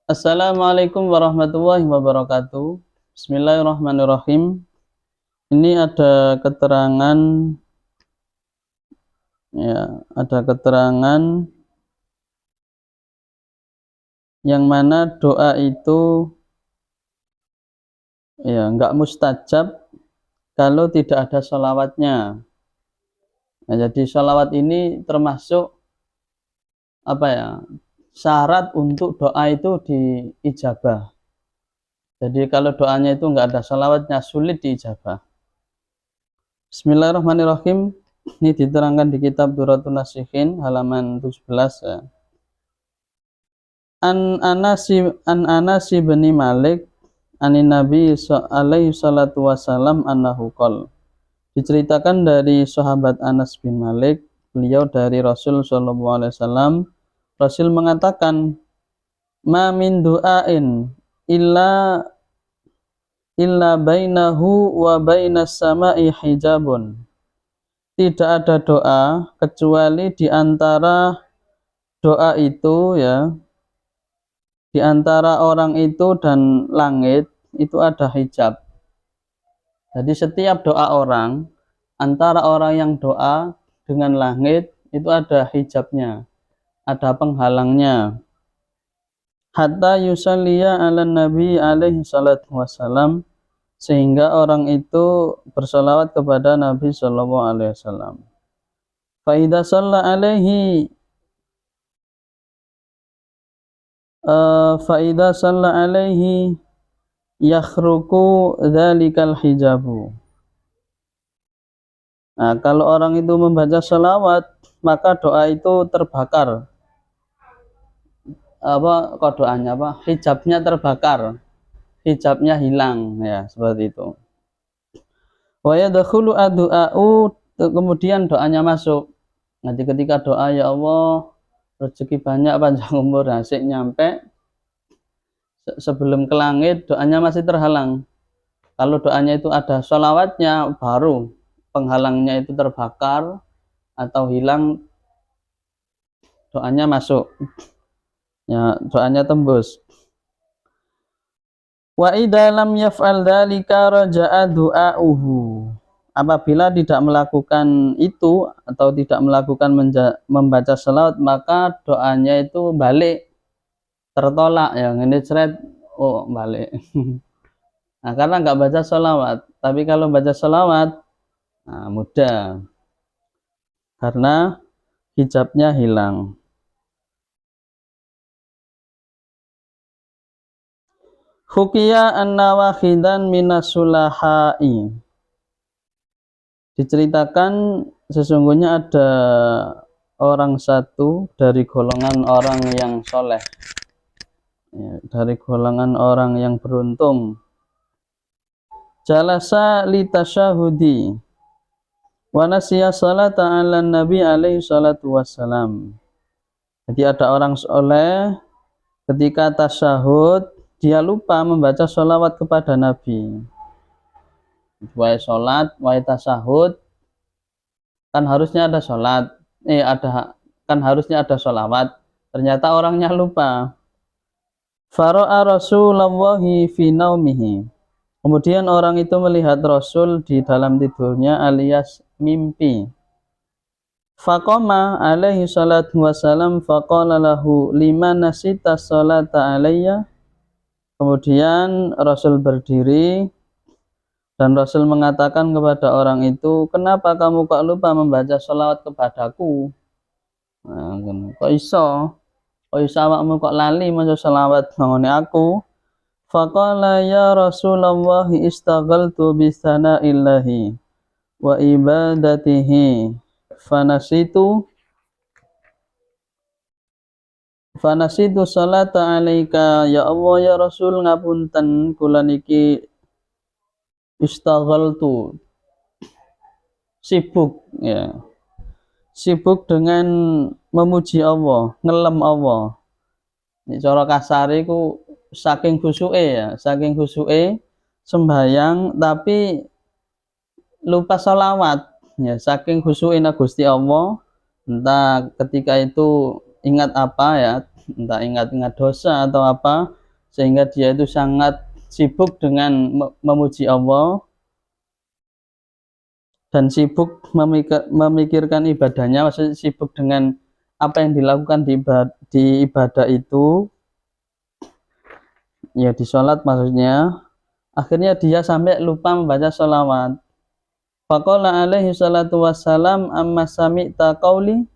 Assalamualaikum warahmatullahi wabarakatuh. Bismillahirrahmanirrahim. Ini ada keterangan yang mana doa itu enggak mustajab kalau tidak ada sholawatnya. Nah, jadi sholawat ini termasuk syarat untuk doa itu diijabah. Jadi kalau doanya itu enggak ada sholawatnya, sulit diijabah. Bismillahirrahmanirrahim. Ini diterangkan di kitab Duratun Nasihin halaman 17 ya. An Anas bin Malik anin Nabi alaihi salatu wasalam annahu qol. Diceritakan dari sahabat Anas bin Malik, beliau dari Rasul sallallahu alaihi wasallam, Rasul mengatakan, "Ma min du'ain illa bainahu wa bainas sama'i hijabun." Tidak ada doa kecuali di antara doa itu di antara orang itu dan langit itu ada hijab. Jadi setiap doa orang, antara orang yang doa dengan langit itu ada hijabnya, ada penghalangnya. Hatta yusalliya ala nabi alaihi salatu wassalam, sehingga orang itu bersalawat kepada Nabi sallallahu alaihi wasallam. Fa idza shalla alaihi yakhruqu dzalikal hijabu. Nah, kalau orang itu membaca salawat, maka doa itu terbakar. Hijabnya terbakar. Hijabnya hilang ya, seperti itu. Wa yadkhulu addu'u, kemudian doanya masuk. Nanti ketika doa, ya Allah rezeki banyak, panjang umur, asik nyampe sebelum ke langit, doanya masih terhalang. Kalau doanya itu ada sholawatnya, baru penghalangnya itu terbakar atau hilang, doanya masuk ya, doanya tembus. Wa idza lam yaf'al dzalika raja'a du'a'uhu. Apabila tidak melakukan itu atau tidak melakukan membaca selawat, maka doanya itu balik, tertolak ya, ini ceret, balik. Nah, karena nggak baca selawat. Tapi kalau baca selawat, mudah, karena hijabnya hilang. Hukiya an-nawakhidan minasulahai. Diceritakan sesungguhnya ada orang satu dari golongan orang yang soleh, dari golongan orang yang beruntung. Jalasa li tasyahudi wa nasiya salata ala nabi alaihi salatu wassalam. Jadi ada orang soleh, ketika tasyahud dia lupa membaca sholawat kepada Nabi. Wae sholat, wae tasyahud, kan harusnya ada sholat, harusnya ada sholawat. Ternyata orangnya lupa. Fara'a Rasulullahi fi naumihi. Kemudian orang itu melihat Rasul di dalam tidurnya alias mimpi. Faqama alaihi salatu wassalam faqala lahu liman nasita sholata alayya. Kemudian Rasul berdiri dan Rasul mengatakan kepada orang itu, kenapa kamu kok lupa membaca sholawat kepadaku? Nah, kok iso awakmu kok lali maca sholawat ngene aku? Faqala ya Rasulullah istaghaltu bi sanaillahi wa ibadatihi fanasitu salata alaika. Ya Allah ya Rasul, ngapunten kula niki istaghaltu, sibuk dengan memuji Allah, ngelem Allah. Ini cara kasare ku saking khusyuke sembahyang tapi lupa sholawat ya, saking khusyuke Gusti Allah. Entah ketika itu ingat apa ya, entah ingat dosa atau apa, sehingga dia itu sangat sibuk dengan memuji Allah dan sibuk memikirkan ibadahnya, maksudnya sibuk dengan apa yang dilakukan di ibadah itu, ya di sholat maksudnya. Akhirnya dia sampai lupa membaca sholawat. Faqala alaihi salatu wassalam amma sami'ta qauli.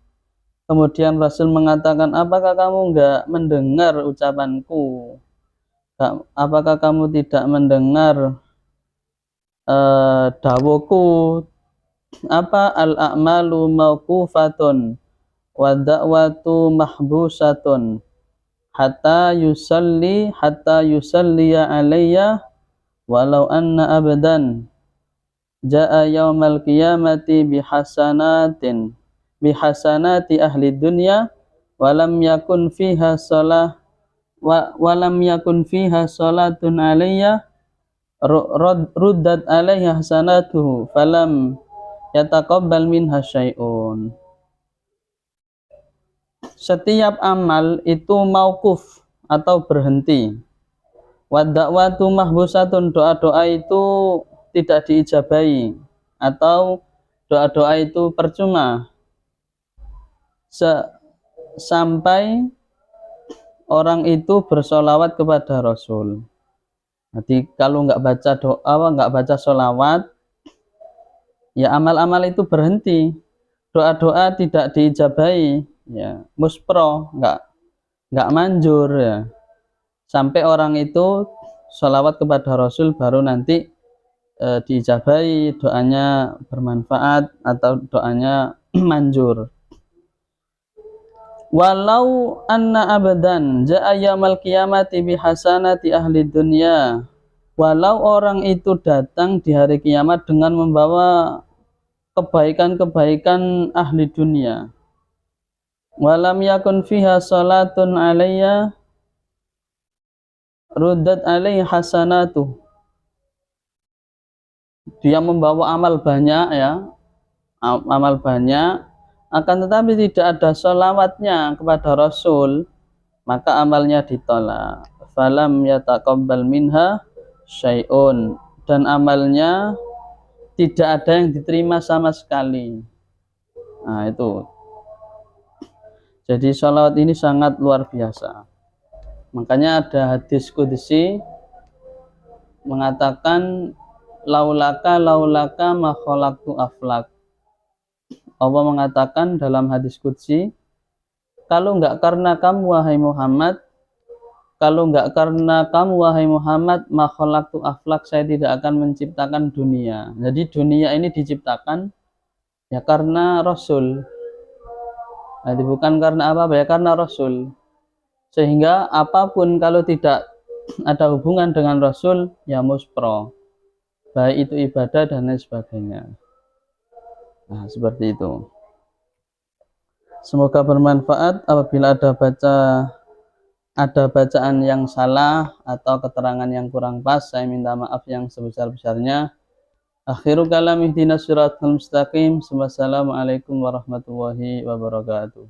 Kemudian Rasul mengatakan, apakah kamu enggak mendengar ucapanku? Apakah kamu tidak mendengar dawuhku? Apa al-a'malu mauqufatun wa da'watu mahbusatun hatta yusalliya alayya walau anna abdan ja'a yaumal qiyamati bihasanati ahli dunya walam yakun fiha salatun alayya ruddat alayya hasanatuhu falam yataqabbal minha syai'un. Setiap amal itu mauquf atau berhenti. Wa da'watu mahbusatun, doa-doa itu tidak diijabahi atau doa-doa itu percuma sampai orang itu bersolawat kepada Rasul. Jadi kalau nggak baca doa, nggak baca solawat, ya amal-amal itu berhenti, doa-doa tidak diijabahi, ya muspro, nggak manjur, ya sampai orang itu sholawat kepada Rasul baru nanti diijabahi, doanya bermanfaat atau doanya manjur. Walau anna abadan ja'a yaumil qiyamati bihasanati ahli dunya, walau orang itu datang di hari kiamat dengan membawa kebaikan-kebaikan ahli dunia, walam yakun fiha salatun alayya ruddat alayhi hasanatuh, dia membawa amal banyak, ya amal banyak, akan tetapi tidak ada sholawatnya kepada Rasul, maka amalnya ditolak. Falam yataqabbal minha syai'un, dan amalnya tidak ada yang diterima sama sekali. Nah itu, jadi sholawat ini sangat luar biasa. Makanya ada hadis qudsi mengatakan laulaka ma khalaqtu aflak. Allah mengatakan dalam hadis qudsi, kalau enggak karena kamu wahai Muhammad, ma khalaqtu aflak, saya tidak akan menciptakan dunia. Jadi dunia ini diciptakan ya karena Rasul. Jadi bukan karena apa-apa, ya karena Rasul. Sehingga apapun kalau tidak ada hubungan dengan Rasul, ya muspro, baik itu ibadah dan lain sebagainya. Nah, seperti itu. Semoga bermanfaat. Apabila ada bacaan yang salah atau keterangan yang kurang pas, saya minta maaf yang sebesar-besarnya. Akhiru kalam ihdinas siratal mustaqim. Wassalamualaikum warahmatullahi wabarakatuh.